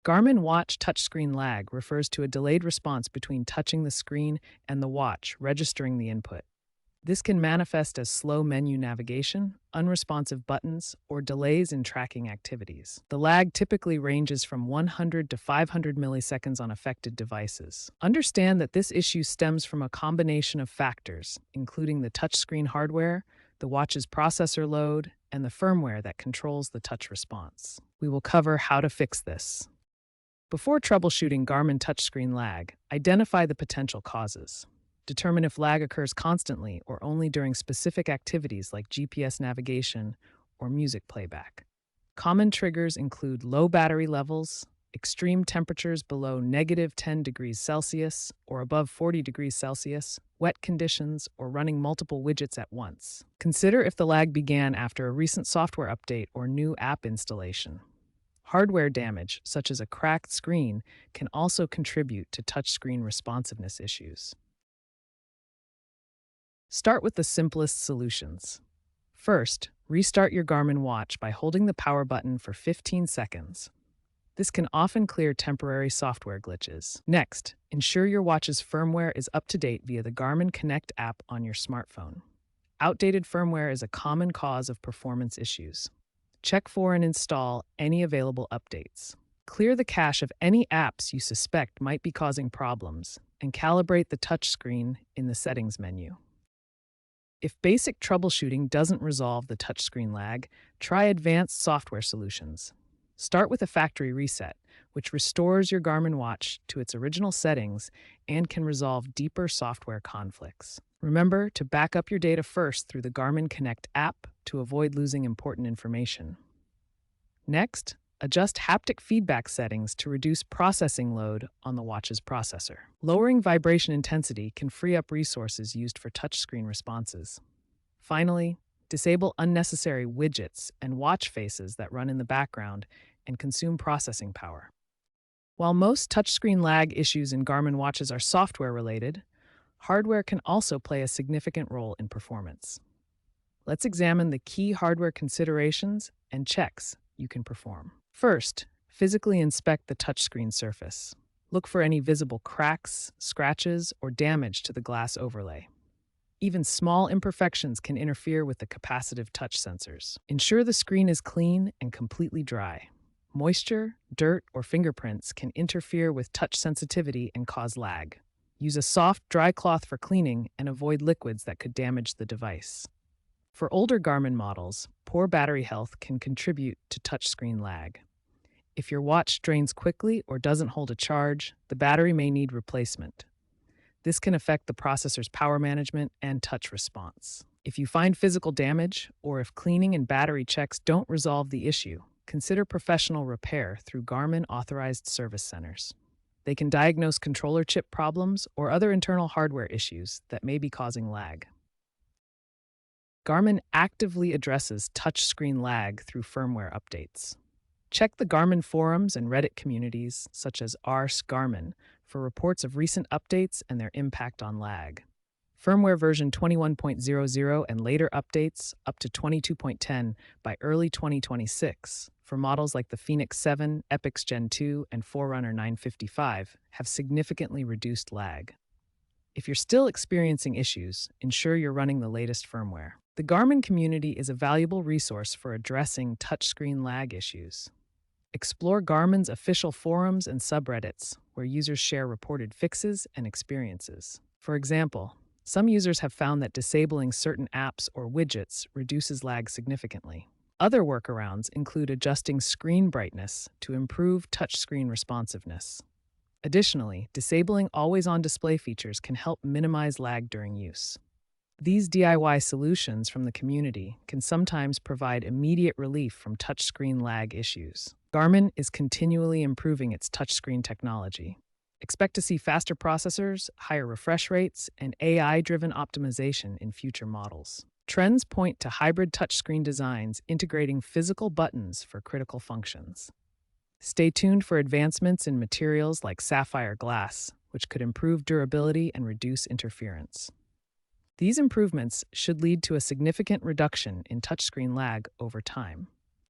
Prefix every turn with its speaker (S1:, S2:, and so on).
S1: Garmin watch touchscreen lag refers to a delayed response between touching the screen and the watch registering the input. This can manifest as slow menu navigation, unresponsive buttons, or delays in tracking activities. The lag typically ranges from 100 to 500 milliseconds on affected devices. Understand that this issue stems from a combination of factors, including the touchscreen hardware, the watch's processor load, and the firmware that controls the touch response. We will cover how to fix this. Before troubleshooting Garmin touchscreen lag, identify the potential causes. Determine if lag occurs constantly or only during specific activities like GPS navigation or music playback. Common triggers include low battery levels, extreme temperatures below -10 degrees Celsius or above 40 degrees Celsius, wet conditions, or running multiple widgets at once. Consider if the lag began after a recent software update or new app installation. Hardware damage, such as a cracked screen, can also contribute to touchscreen responsiveness issues. Start with the simplest solutions. First, restart your Garmin watch by holding the power button for 15 seconds. This can often clear temporary software glitches. Next, ensure your watch's firmware is up to date via the Garmin Connect app on your smartphone. Outdated firmware is a common cause of performance issues. Check for and install any available updates. Clear the cache of any apps you suspect might be causing problems, and calibrate the touchscreen in the settings menu. If basic troubleshooting doesn't resolve the touchscreen lag, try advanced software solutions. Start with a factory reset, which restores your Garmin watch to its original settings and can resolve deeper software conflicts. Remember to back up your data first through the Garmin Connect app to avoid losing important information. Next, adjust haptic feedback settings to reduce processing load on the watch's processor. Lowering vibration intensity can free up resources used for touchscreen responses. Finally, disable unnecessary widgets and watch faces that run in the background and consume processing power. While most touchscreen lag issues in Garmin watches are software-related, hardware can also play a significant role in performance. Let's examine the key hardware considerations and checks you can perform. First, physically inspect the touchscreen surface. Look for any visible cracks, scratches, or damage to the glass overlay. Even small imperfections can interfere with the capacitive touch sensors. Ensure the screen is clean and completely dry. Moisture, dirt, or fingerprints can interfere with touch sensitivity and cause lag. Use a soft, dry cloth for cleaning and avoid liquids that could damage the device. For older Garmin models, poor battery health can contribute to touchscreen lag. If your watch drains quickly or doesn't hold a charge, the battery may need replacement. This can affect the processor's power management and touch response. If you find physical damage, or if cleaning and battery checks don't resolve the issue, consider professional repair through Garmin-authorized service centers. They can diagnose controller chip problems or other internal hardware issues that may be causing lag. Garmin actively addresses touchscreen lag through firmware updates. Check the Garmin forums and Reddit communities, such as r/Garmin, for reports of recent updates and their impact on lag. Firmware version 21.00 and later updates up to 22.10 by early 2026 for models like the Phoenix 7, Epix Gen 2, and Forerunner 955 have significantly reduced lag. If you're still experiencing issues, ensure you're running the latest firmware. The Garmin community is a valuable resource for addressing touchscreen lag issues. Explore Garmin's official forums and subreddits, where users share reported fixes and experiences. For example, some users have found that disabling certain apps or widgets reduces lag significantly. Other workarounds include adjusting screen brightness to improve touchscreen responsiveness. Additionally, disabling always-on display features can help minimize lag during use. These DIY solutions from the community can sometimes provide immediate relief from touchscreen lag issues. Garmin is continually improving its touchscreen technology. Expect to see faster processors, higher refresh rates, and AI-driven optimization in future models. Trends point to hybrid touchscreen designs integrating physical buttons for critical functions. Stay tuned for advancements in materials like sapphire glass, which could improve durability and reduce interference. These improvements should lead to a significant reduction in touchscreen lag over time.